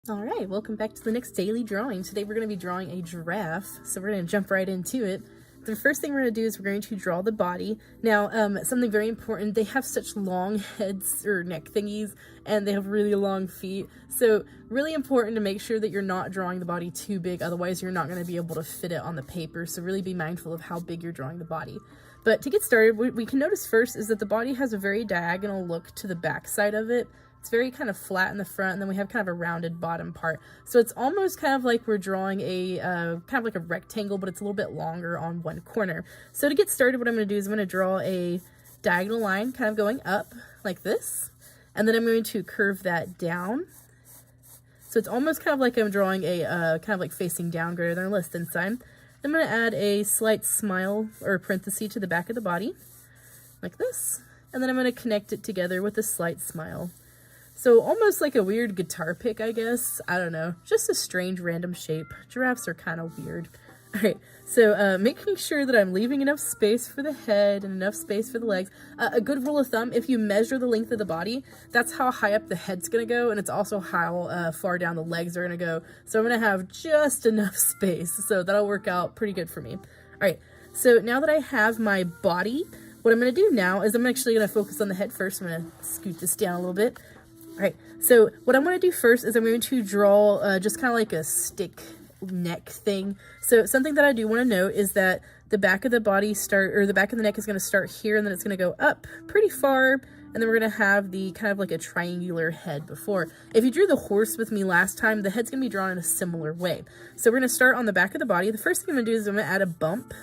All right, welcome back to the next daily drawing. Today we're going to be drawing a giraffe, so we're going to jump right into it. The first thing we're going to do is we're going to draw the body. Now, something very important, they have such long heads or neck thingies, and they have really long feet. So really important to make sure that you're not drawing the body too big, otherwise you're not going to be able to fit it on the paper. So really be mindful of how big you're drawing the body. But to get started, what we can notice first is that the body has a very diagonal look to the back side of it. It's very kind of flat in the front, and then we have kind of a rounded bottom part. So it's almost kind of like we're drawing a kind of like a rectangle, but it's a little bit longer on one corner. So to get started, what I'm going to do is I'm going to draw a diagonal line kind of going up like this, and then I'm going to curve that down. So it's almost kind of like I'm drawing a kind of like facing down greater than or less than sign. I'm going to add a slight smile or parenthesis to the back of the body like this, and then I'm going to connect it together with a slight smile. So almost like a weird guitar pick, I guess. I don't know. Just a strange random shape. Giraffes are kind of weird. Alright, so making sure that I'm leaving enough space for the head and enough space for the legs. A good rule of thumb, if you measure the length of the body, that's how high up the head's going to go, and it's also how far down the legs are going to go. So I'm going to have just enough space, so that'll work out pretty good for me. Alright, so now that I have my body, what I'm going to do now is I'm actually going to focus on the head first. I'm going to scoot this down a little bit. Alright, so what I'm going to do first is I'm going to draw just kind of like a stick neck thing. So something that I do want to note is that the back of the body the back of the neck is going to start here, and then it's going to go up pretty far, and then we're going to have the kind of like a triangular head before. If you drew the horse with me last time, the head's going to be drawn in a similar way. So we're going to start on the back of the body. The first thing I'm going to do is I'm going to add a bump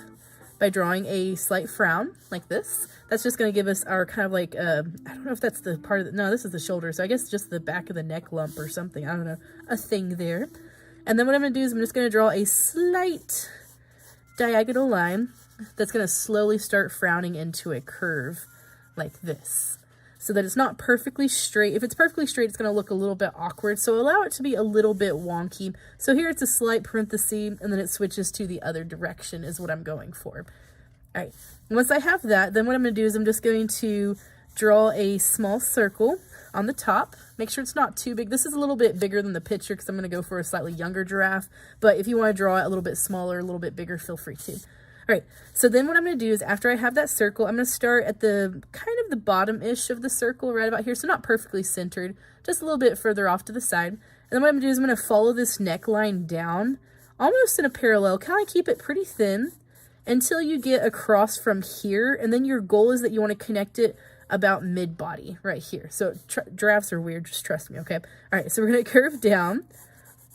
by drawing a slight frown like this. That's just going to give us our kind of like, I don't know if that's the part of the, no, this is the shoulder. So I guess just the back of the neck lump or something. I don't know, a thing there. And then what I'm going to do is I'm just going to draw a slight diagonal line that's going to slowly start frowning into a curve like this, so that it's not perfectly straight. If it's perfectly straight, it's going to look a little bit awkward. So allow it to be a little bit wonky. So here it's a slight parenthesis, and then it switches to the other direction is what I'm going for. All right, once I have that, then what I'm going to do is I'm just going to draw a small circle on the top. Make sure it's not too big. This is a little bit bigger than the picture because I'm going to go for a slightly younger giraffe. But if you want to draw it a little bit smaller, a little bit bigger, feel free to. All right, so then what I'm going to do is after I have that circle, I'm going to start at the kind of the bottom-ish of the circle right about here. So not perfectly centered, just a little bit further off to the side. And then what I'm going to do is I'm going to follow this neckline down almost in a parallel, kind of keep it pretty thin until you get across from here. And then your goal is that you want to connect it about mid-body right here. So giraffes are weird, just trust me, okay? All right, so we're going to curve down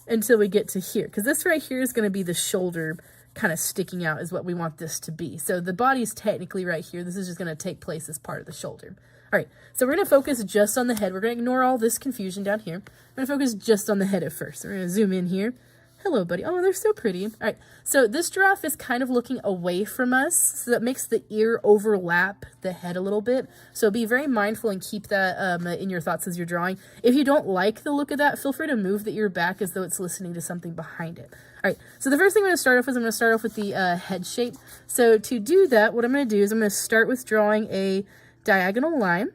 until we get to here, because this right here is going to be the shoulder kind of sticking out is what we want this to be. So the body's technically right here. This is just going to take place as part of the shoulder. All right, so we're going to focus just on the head. We're going to ignore all this confusion down here. We're going to focus just on the head at first. So we're going to zoom in here. Hello, buddy. Oh, they're so pretty. All right, so this giraffe is kind of looking away from us, so that makes the ear overlap the head a little bit. So be very mindful and keep that in your thoughts as you're drawing. If you don't like the look of that, feel free to move the ear back as though it's listening to something behind it. All right, so the first thing I'm going to start off with, I'm going to start off with the head shape. So to do that, what I'm going to do is I'm going to start with drawing a diagonal line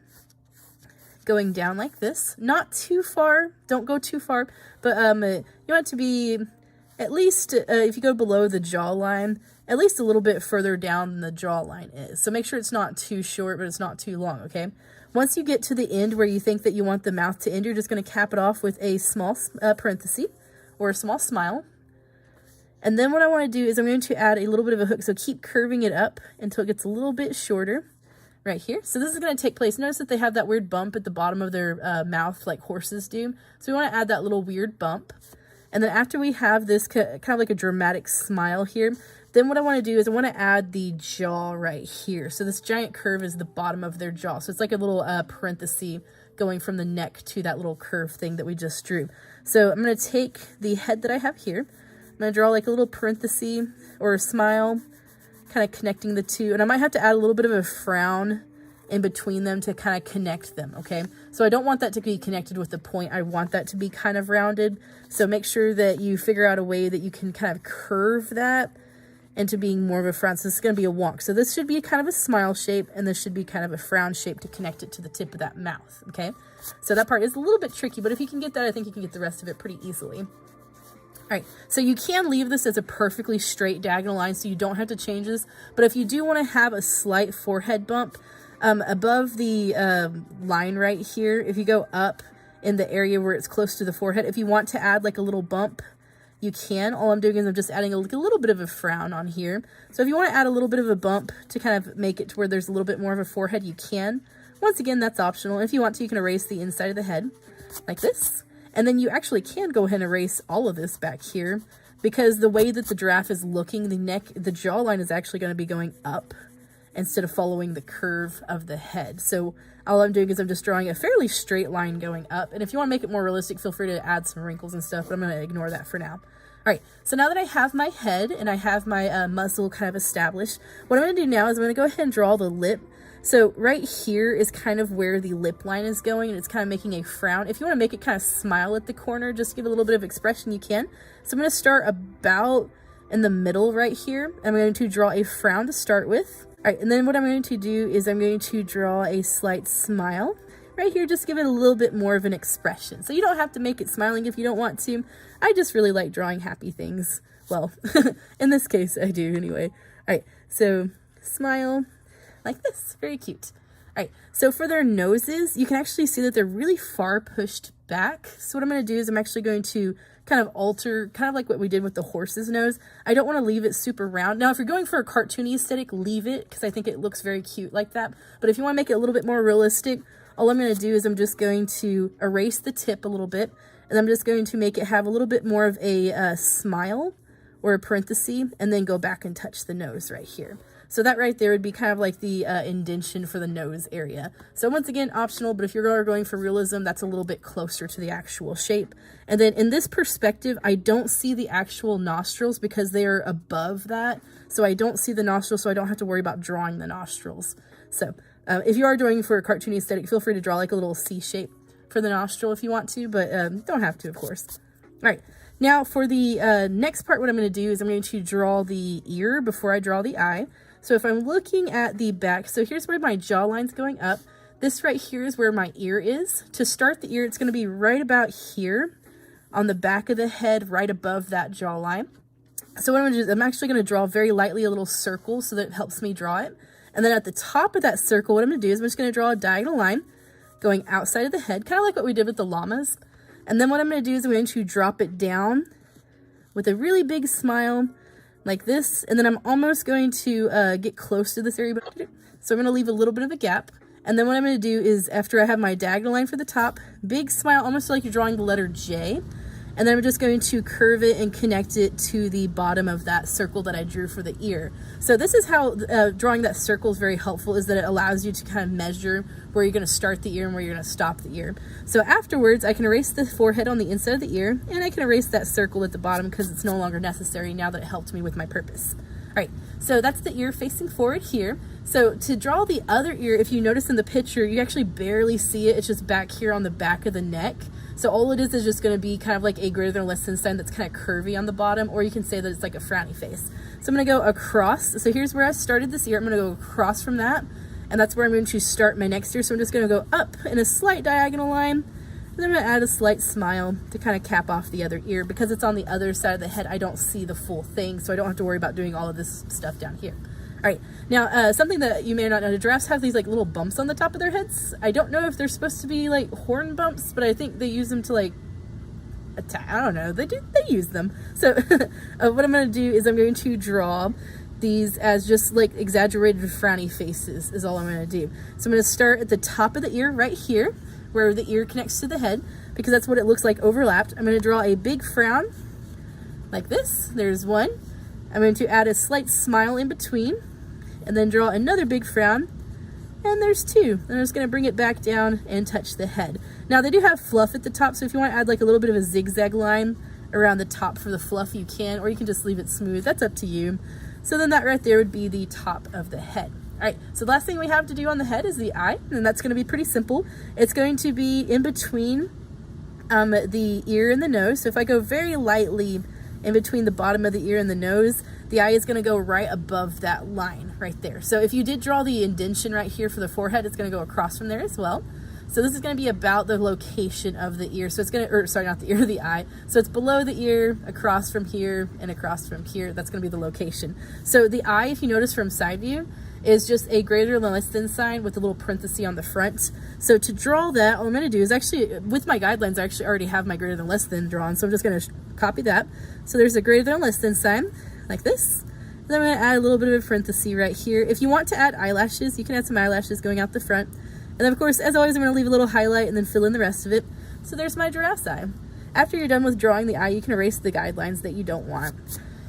going down like this. Not too far, don't go too far, but you want it to be at least, if you go below the jawline, at least a little bit further down than the jawline is. So make sure it's not too short, but it's not too long, okay? Once you get to the end where you think that you want the mouth to end, you're just going to cap it off with a small parenthesis or a small smile. And then what I want to do is I'm going to add a little bit of a hook. So keep curving it up until it gets a little bit shorter right here. So this is going to take place. Notice that they have that weird bump at the bottom of their mouth like horses do. So we want to add that little weird bump. And then after we have this kind of like a dramatic smile here, then what I want to do is I want to add the jaw right here. So this giant curve is the bottom of their jaw. So it's like a little parenthesis going from the neck to that little curve thing that we just drew. So I'm going to take the head that I have here. I'm going to draw like a little parenthesis or a smile, kind of connecting the two. And I might have to add a little bit of a frown in between them to kind of connect them, okay? So I don't want that to be connected with the point. I want that to be kind of rounded. So make sure that you figure out a way that you can kind of curve that into being more of a frown. So this is going to be a wonk. So this should be kind of a smile shape, and this should be kind of a frown shape to connect it to the tip of that mouth, okay? So that part is a little bit tricky, but if you can get that, I think you can get the rest of it pretty easily. All right, so you can leave this as a perfectly straight diagonal line, so you don't have to change this. But if you do want to have a slight forehead bump, above the line right here, if you go up in the area where it's close to the forehead, if you want to add like a little bump, you can. All I'm doing is I'm just adding a little bit of a frown on here. So if you want to add a little bit of a bump to kind of make it to where there's a little bit more of a forehead, you can. Once again, that's optional. If you want to, you can erase the inside of the head like this. And then you actually can go ahead and erase all of this back here, because the way that the giraffe is looking, the jawline is actually going to be going up instead of following the curve of the head. So all I'm doing is I'm just drawing a fairly straight line going up. And if you want to make it more realistic, feel free to add some wrinkles and stuff, but I'm going to ignore that for now. All right, so now that I have my head and I have my muzzle kind of established, what I'm going to do now is I'm going to go ahead and draw the lip. So right here is kind of where the lip line is going, and it's kind of making a frown. If you want to make it kind of smile at the corner, just give it a little bit of expression, you can. So I'm going to start about in the middle right here. I'm going to draw a frown to start with. All right, and then what I'm going to do is I'm going to draw a slight smile. Right here, just give it a little bit more of an expression. So you don't have to make it smiling if you don't want to. I just really like drawing happy things. Well, in this case, I do anyway. All right, so smile. Like this, very cute. All right, so for their noses, you can actually see that they're really far pushed back. So what I'm going to do is I'm actually going to kind of alter, kind of like what we did with the horse's nose. I don't want to leave it super round. Now, if you're going for a cartoony aesthetic, leave it, because I think it looks very cute like that. But if you want to make it a little bit more realistic, all I'm going to do is I'm just going to erase the tip a little bit, and I'm just going to make it have a little bit more of a smile or a parenthesis, and then go back and touch the nose right here. So that right there would be kind of like the indentation for the nose area. So once again, optional, but if you're going for realism, that's a little bit closer to the actual shape. And then in this perspective, I don't see the actual nostrils because they are above that. So I don't see the nostrils, so I don't have to worry about drawing the nostrils. So if you are doing for a cartoony aesthetic, feel free to draw like a little C shape for the nostril if you want to, but don't have to, of course. All right. Now for the next part, what I'm going to do is I'm going to draw the ear before I draw the eye. So if I'm looking at the back, so here's where my jawline's going up. This right here is where my ear is. To start the ear, it's going to be right about here on the back of the head, right above that jawline. So what I'm going to do is I'm actually going to draw very lightly a little circle so that it helps me draw it. And then at the top of that circle, what I'm going to do is I'm just going to draw a diagonal line going outside of the head, kind of like what we did with the llamas. And then what I'm going to do is I'm going to drop it down with a really big smile, like this, and then I'm almost going to get close to this area, so I'm going to leave a little bit of a gap. And then what I'm going to do is, after I have my diagonal line for the top, big smile, almost like you're drawing the letter J, and then I'm just going to curve it and connect it to the bottom of that circle that I drew for the ear. So this is how drawing that circle is very helpful, is that it allows you to kind of measure where you're going to start the ear and where you're going to stop the ear. So afterwards, I can erase the forehead on the inside of the ear, and I can erase that circle at the bottom because it's no longer necessary now that it helped me with my purpose. All right, so that's the ear facing forward here. So to draw the other ear, if you notice in the picture, you actually barely see it. It's just back here on the back of the neck. So all it is just going to be kind of like a greater than or less than sign that's kind of curvy on the bottom, or you can say that it's like a frowny face. So I'm going to go across. So here's where I started this ear. I'm going to go across from that, and that's where I'm going to start my next ear. So I'm just going to go up in a slight diagonal line, and then I'm going to add a slight smile to kind of cap off the other ear. Because it's on the other side of the head, I don't see the full thing, so I don't have to worry about doing all of this stuff down here. All right, now something that you may not know, giraffes have these like little bumps on the top of their heads. I don't know if they're supposed to be like horn bumps, but I think they use them to like attack. I don't know, they use them. So what I'm going to do is I'm going to draw these as just like exaggerated frowny faces is all I'm going to do. So I'm going to start at the top of the ear right here where the ear connects to the head, because that's what it looks like overlapped. I'm going to draw a big frown like this. There's one. I'm going to add a slight smile in between, and then draw another big frown, and there's two. And I'm just going to bring it back down and touch the head. Now they do have fluff at the top, so if you want to add like a little bit of a zigzag line around the top for the fluff, you can, or you can just leave it smooth. That's up to you. So then that right there would be the top of the head. All right, so the last thing we have to do on the head is the eye, and that's going to be pretty simple. It's going to be in between the ear and the nose. So if I go very lightly in between the bottom of the ear and the nose, the eye is going to go right above that line right there. So if you did draw the indentation right here for the forehead, it's going to go across from there as well. So this is going to be about the location of the ear. So it's going to, or sorry, not the ear, the eye. So it's below the ear, across from here, and across from here. That's going to be the location. So the eye, if you notice from side view, is just a greater than less than sign with a little parenthesis on the front. So to draw that, all I'm going to do is actually, with my guidelines, I actually already have my greater than less than drawn. So I'm just going to copy that. So there's a greater than less than sign, like this. And then I'm going to add a little bit of a parenthesis right here. If you want to add eyelashes, you can add some eyelashes going out the front. And then, of course, as always, I'm going to leave a little highlight and then fill in the rest of it. So there's my giraffe's eye. After you're done with drawing the eye, you can erase the guidelines that you don't want.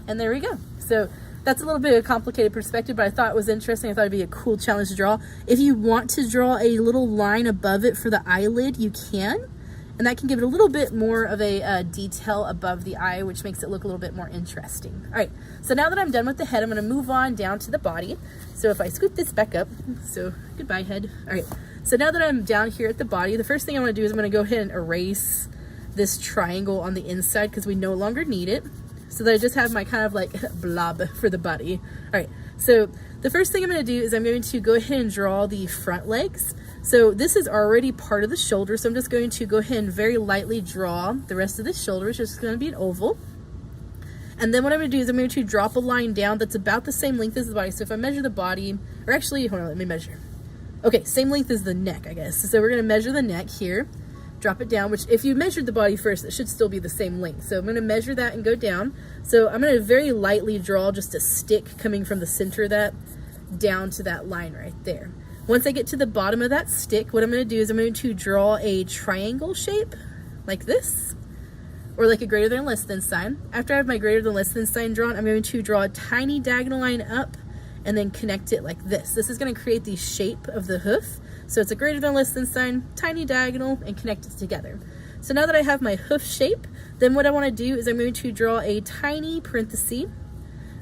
And there we go. So that's a little bit of a complicated perspective, but I thought it was interesting. I thought it'd be a cool challenge to draw. If you want to draw a little line above it for the eyelid, you can. And that can give it a little bit more of a detail above the eye, which makes it look a little bit more interesting. All right, so now that I'm done with the head, I'm going to move on down to the body. So if I scoop this back up, so goodbye head. All right, so now that I'm down here at the body, the first thing I'm going to do is I'm going to go ahead and erase this triangle on the inside because we no longer need it. So that I just have my kind of like blob for the body. All right, so the first thing I'm going to do is I'm going to go ahead and draw the front legs. So this is already part of the shoulder, so I'm just going to go ahead and very lightly draw the rest of the shoulder, which is going to be an oval. And then what I'm going to do is I'm going to drop a line down that's about the same length as the body. So if I measure the body, or actually, hold on, let me measure. Okay, same length as the neck, I guess. So we're going to measure the neck here, drop it down, which if you measured the body first, it should still be the same length. So I'm going to measure that and go down. So I'm going to very lightly draw just a stick coming from the center of that down to that line right there. Once I get to the bottom of that stick, what I'm going to do is I'm going to draw a triangle shape like this, or like a greater than or less than sign. After I have my greater than less than sign drawn, I'm going to draw a tiny diagonal line up and then connect it like this. This is going to create the shape of the hoof. So it's a greater than or less than sign, tiny diagonal, and connect it together. So now that I have my hoof shape, then what I want to do is I'm going to draw a tiny parenthesis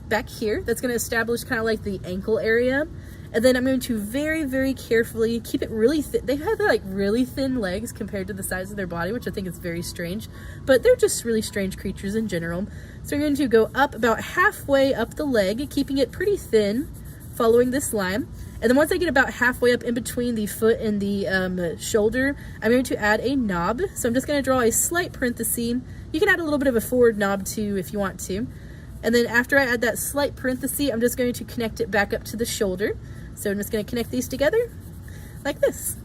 back here. That's going to establish kind of like the ankle area. And then I'm going to very, very carefully keep it really thin. They have like really thin legs compared to the size of their body, which I think is very strange, but they're just really strange creatures in general. So I'm going to go up about halfway up the leg, keeping it pretty thin, following this line. And then once I get about halfway up in between the foot and the shoulder, I'm going to add a knob. So I'm just going to draw a slight parenthesis. You can add a little bit of a forward knob too if you want to. And then after I add that slight parenthesis, I'm just going to connect it back up to the shoulder. So I'm just going to connect these together like this.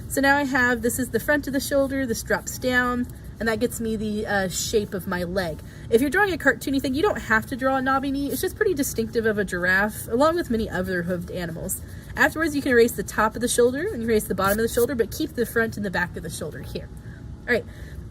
So now I have, this is the front of the shoulder, this drops down, and that gets me the shape of my leg. If you're drawing a cartoony thing, you don't have to draw a knobby knee. It's just pretty distinctive of a giraffe, along with many other hoofed animals. Afterwards, you can erase the top of the shoulder and erase the bottom of the shoulder, but keep the front and the back of the shoulder here. All right,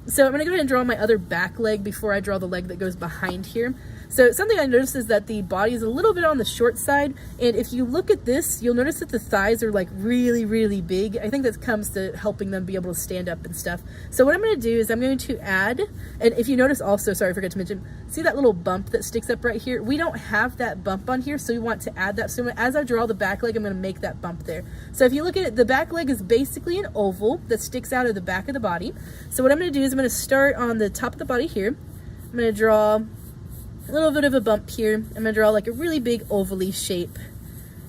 so I'm going to go ahead and draw my other back leg before I draw the leg that goes behind here. So something I noticed is that the body is a little bit on the short side, and if you look at this, you'll notice that the thighs are like really, really big. I think that comes to helping them be able to stand up and stuff. So what I'm going to do is I'm going to add, and if you notice also, sorry, I forgot to mention, see that little bump that sticks up right here? We don't have that bump on here, so we want to add that. So as I draw the back leg, I'm going to make that bump there. So if you look at it, the back leg is basically an oval that sticks out of the back of the body. So what I'm going to do is I'm going to start on the top of the body here. I'm going to draw a little bit of a bump here. I'm going to draw like a really big ovally shape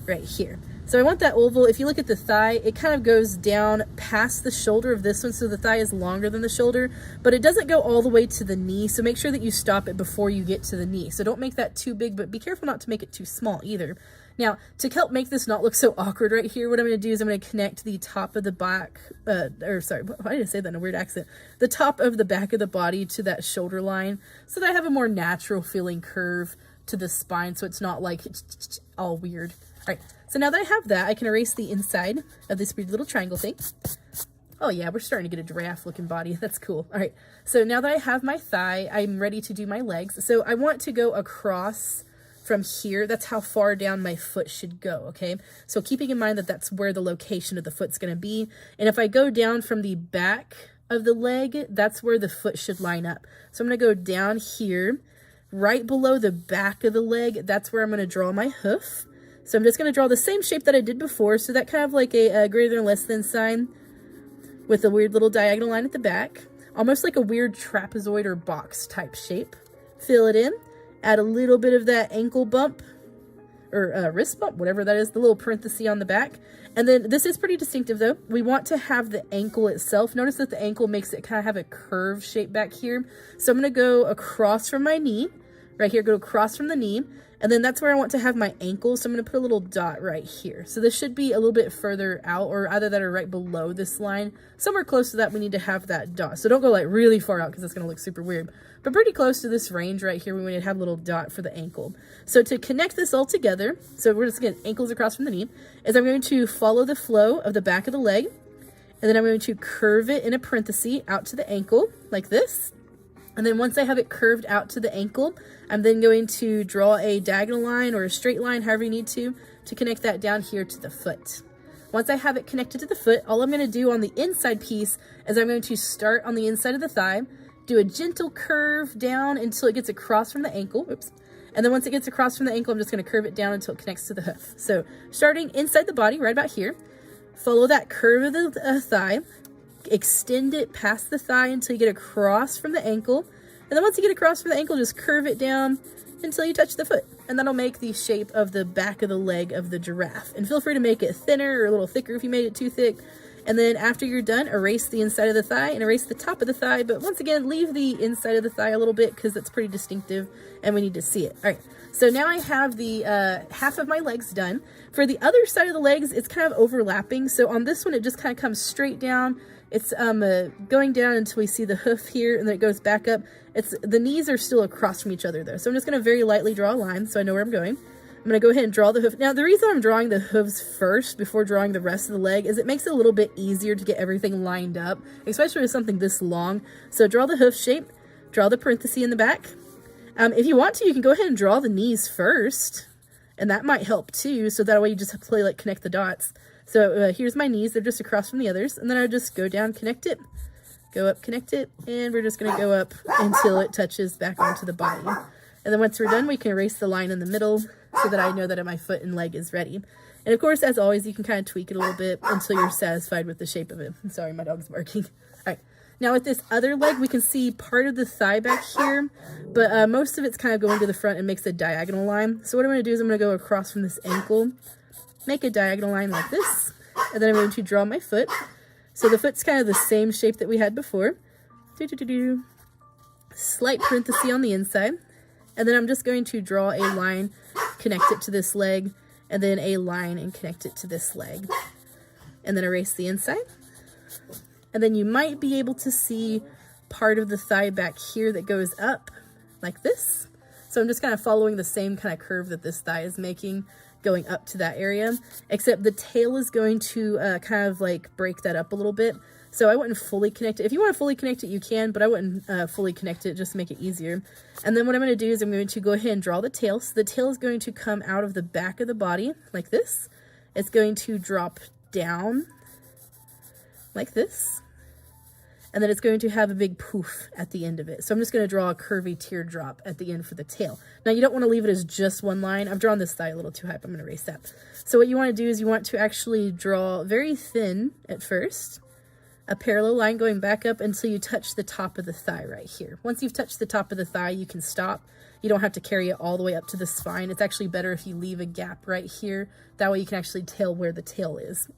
right here. So I want that oval. If you look at the thigh, it kind of goes down past the shoulder of this one, so the thigh is longer than the shoulder, but it doesn't go all the way to the knee, so make sure that you stop it before you get to the knee. So don't make that too big, but be careful not to make it too small either. Now, to help make this not look so awkward right here, what I'm going to do is I'm going to connect the top of the back, why did I say that in a weird accent? The top of the back of the body to that shoulder line so that I have a more natural feeling curve to the spine so it's not like all weird. All right, so now that I have that, I can erase the inside of this weird little triangle thing. Oh yeah, we're starting to get a giraffe looking body. That's cool. All right, so now that I have my thigh, I'm ready to do my legs. So I want to go across from here. That's how far down my foot should go, okay? So keeping in mind that that's where the location of the foot's going to be. And if I go down from the back of the leg, that's where the foot should line up. So I'm going to go down here, right below the back of the leg. That's where I'm going to draw my hoof. So I'm just going to draw the same shape that I did before. So that kind of like a greater than or less than sign with a weird little diagonal line at the back. Almost like a weird trapezoid or box type shape. fill it in, add a little bit of that ankle bump, or wrist bump, whatever that is, the little parenthesis on the back. And then this is pretty distinctive though. We want to have the ankle itself. Notice that the ankle makes it kind of have a curve shape back here. So I'm going to go across from my knee, right here, go across from the knee. And then that's where I want to have my ankle. So I'm going to put a little dot right here. So this should be a little bit further out, or either that or right below this line. Somewhere close to that, we need to have that dot. So don't go like really far out because that's going to look super weird. But pretty close to this range right here, we need to have a little dot for the ankle. So to connect this all together, so we're just going to ankles across from the knee, is I'm going to follow the flow of the back of the leg. And then I'm going to curve it in a parenthesis out to the ankle like this. And then once I have it curved out to the ankle, I'm then going to draw a diagonal line or a straight line, however you need to connect that down here to the foot. Once I have it connected to the foot, all I'm going to do on the inside piece is I'm going to start on the inside of the thigh, do a gentle curve down until it gets across from the ankle. Oops. And then once it gets across from the ankle, I'm just going to curve it down until it connects to the hoof. So starting inside the body, right about here, follow that curve of the thigh, extend it past the thigh until you get across from the ankle. And then once you get across from the ankle, just curve it down until you touch the foot. And that'll make the shape of the back of the leg of the giraffe. And feel free to make it thinner or a little thicker if you made it too thick. And then after you're done, erase the inside of the thigh and erase the top of the thigh. But once again, leave the inside of the thigh a little bit because that's pretty distinctive and we need to see it. All right, so now I have the half of my legs done. For the other side of the legs, it's kind of overlapping. So on this one, it just kind of comes straight down. It's going down until we see the hoof here, and then it goes back up. The knees are still across from each other though. So I'm just going to very lightly draw a line so I know where I'm going. I'm going to go ahead and draw the hoof. Now, the reason I'm drawing the hooves first before drawing the rest of the leg is it makes it a little bit easier to get everything lined up, especially with something this long. So draw the hoof shape, draw the parenthesis in the back. If you want to, you can go ahead and draw the knees first, and that might help too. So that way you just have to like connect the dots. So here's my knees. They're just across from the others. And then I just go down, connect it, go up, connect it, and we're just going to go up until it touches back onto the body. And then once we're done, we can erase the line in the middle so that I know that my foot and leg is ready. And of course, as always, you can kind of tweak it a little bit until you're satisfied with the shape of it. I'm sorry, my dog's barking. All right. Now with this other leg, we can see part of the thigh back here, but most of it's kind of going to the front and makes a diagonal line. So what I'm going to do is I'm going to go across from this ankle, make a diagonal line like this, and then I'm going to draw my foot. So the foot's kind of the same shape that we had before. Slight parenthesis on the inside. And then I'm just going to draw a line, connect it to this leg, and then a line and connect it to this leg. And then erase the inside. And then you might be able to see part of the thigh back here that goes up like this. So I'm just kind of following the same kind of curve that this thigh is making, going up to that area, except the tail is going to kind of like break that up a little bit. So I wouldn't fully connect it. If you want to fully connect it, you can, but I wouldn't fully connect it just to make it easier. And then what I'm going to do is I'm going to go ahead and draw the tail. So the tail is going to come out of the back of the body like this. It's going to drop down like this. And then it's going to have a big poof at the end of it. So I'm just going to draw a curvy teardrop at the end for the tail. Now you don't want to leave it as just one line. I've drawn this thigh a little too high, but I'm going to erase that. So what you want to do is you want to actually draw very thin at first, a parallel line going back up until you touch the top of the thigh right here. Once you've touched the top of the thigh, you can stop. You don't have to carry it all the way up to the spine. It's actually better if you leave a gap right here. That way you can actually tell where the tail is.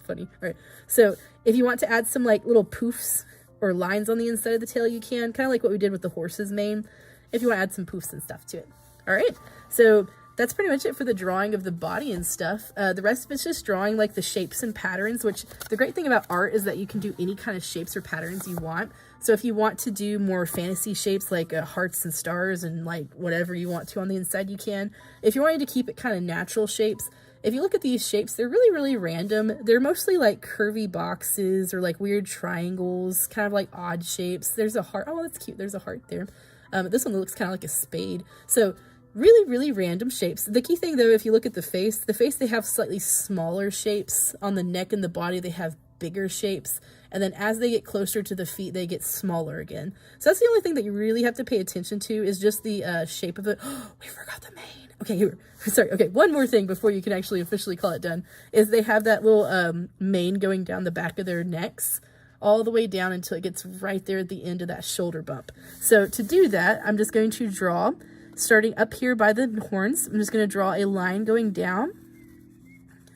Funny. All right. So if you want to add some like little poofs or lines on the inside of the tail, you can, kind of like what we did with the horse's mane, if you want to add some poofs and stuff to it. All right. So that's pretty much it for the drawing of the body and stuff. The rest of it's just drawing like the shapes and patterns, which the great thing about art is that you can do any kind of shapes or patterns you want. So if you want to do more fantasy shapes like hearts and stars and like whatever you want to on the inside, you can. If you wanted to keep it kind of natural shapes, if you look at these shapes, they're really, really random. They're mostly like curvy boxes or like weird triangles, kind of like odd shapes. There's a heart. Oh, that's cute. There's a heart there. This one looks kind of like a spade. So really, really random shapes. The key thing though, if you look at the face, they have slightly smaller shapes. On the neck and the body, they have bigger shapes. And then as they get closer to the feet, they get smaller again. So that's the only thing that you really have to pay attention to is just the shape of it. Oh, we forgot the mane. Okay, here. Sorry. Okay, one more thing before you can actually officially call it done is they have that little mane going down the back of their necks all the way down until it gets right there at the end of that shoulder bump. So to do that, I'm just going to draw, starting up here by the horns, I'm just going to draw a line going down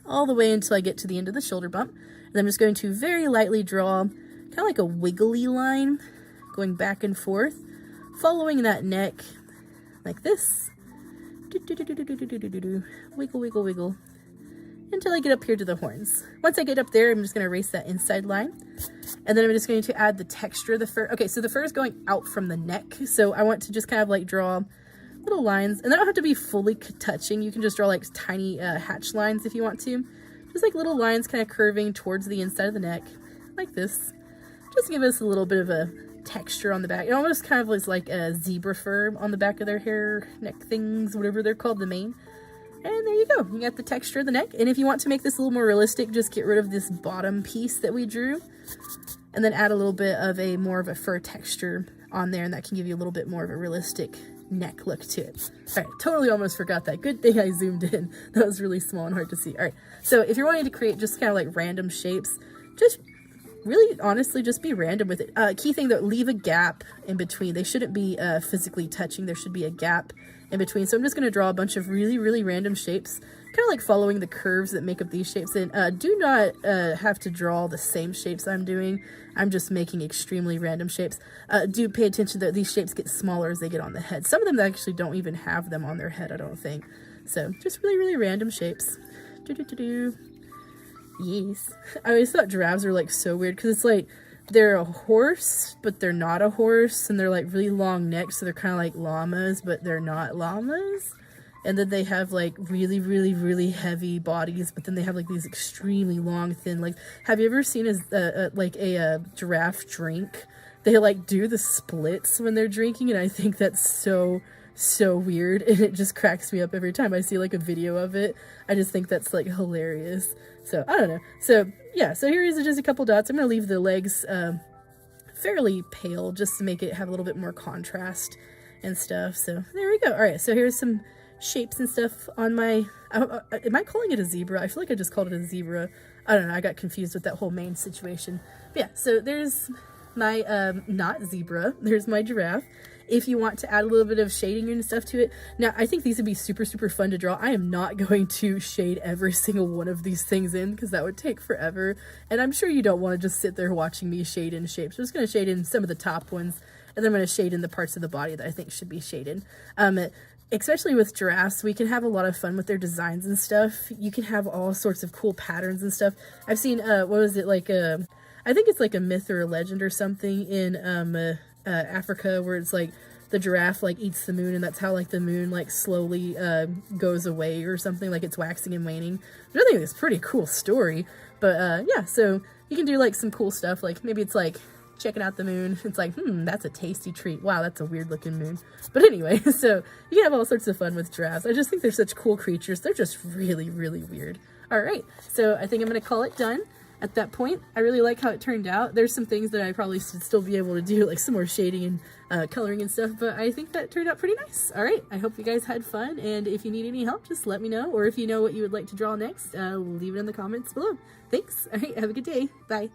all the way until I get to the end of the shoulder bump. And I'm just going to very lightly draw kind of like a wiggly line going back and forth, following that neck like this. Wiggle, wiggle, wiggle, until I get up here to the horns. Once I get up there, I'm just going to erase that inside line. And then I'm just going to add the texture of the fur. Okay, so the fur is going out from the neck. So I want to just kind of like draw little lines. And they don't have to be fully touching. You can just draw like tiny hatch lines if you want to. Just like little lines kind of curving towards the inside of the neck. Like this. Just to give us a little bit of a texture on the back. It almost kind of looks like a zebra fur on the back of their hair, neck things, whatever they're called, the mane. And there you go. You got the texture of the neck. And if you want to make this a little more realistic, just get rid of this bottom piece that we drew. And then add a little bit of a more of a fur texture on there. And that can give you a little bit more of a realistic neck look to it. All right, totally almost forgot that. Good thing I zoomed in. That was really small and hard to see. All right, so if you're wanting to create just kind of like random shapes, just really honestly just be random with it. Key thing though, leave a gap in between. They shouldn't be physically touching. There should be a gap in between. So I'm just going to draw a bunch of really random shapes, kind of like following the curves that make up these shapes. And do not have to draw the same shapes I'm doing. I'm just making extremely random shapes. Do pay attention that these shapes get smaller as they get on the head. Some of them actually don't even have them on their head, I don't think. So just really random shapes. Yes. I always thought giraffes were like so weird because it's like they're a horse, but they're not a horse, and they're like really long necks, so they're kind of like llamas, but they're not llamas. And then they have like really heavy bodies, but then they have like these extremely long, thin legs. Have you ever seen a giraffe drink? They like do the splits when they're drinking, and I think that's so weird, and it just cracks me up every time I see like a video of it. I just think that's like hilarious. So I don't know. So yeah, so here is just a couple dots. I'm gonna leave the legs fairly pale just to make it have a little bit more contrast and stuff. So there we go. All right, so here's some shapes and stuff on my am I calling it a zebra? I feel like I just called it a zebra. I don't know, I got confused with that whole mane situation. But yeah, so there's my not zebra, there's my giraffe. If you want to add a little bit of shading and stuff to it. Now, I think these would be super fun to draw. I am not going to shade every single one of these things in because that would take forever. And I'm sure you don't want to just sit there watching me shade in shapes. I'm just going to shade in some of the top ones, and then I'm going to shade in the parts of the body that I think should be shaded. Especially with giraffes, we can have a lot of fun with their designs and stuff. You can have all sorts of cool patterns and stuff. I've seen, what was it, like I think it's like a myth or a legend or something in Africa, where it's like the giraffe like eats the moon, and that's how like the moon like slowly goes away or something, like it's waxing and waning. I think it's a pretty cool story. But yeah, so you can do like some cool stuff, like maybe it's like checking out the moon. It's like, that's a tasty treat. Wow, that's a weird looking moon. But anyway, so you can have all sorts of fun with giraffes. I just think they're such cool creatures. They're just really weird. All right, so I think I'm gonna call it done. At that point, I really like how it turned out. There's some things that I probably should still be able to do, like some more shading and coloring and stuff, but I think that turned out pretty nice. All right, I hope you guys had fun, and if you need any help, just let me know, or if you know what you would like to draw next, leave it in the comments below. Thanks. All right, have a good day. Bye.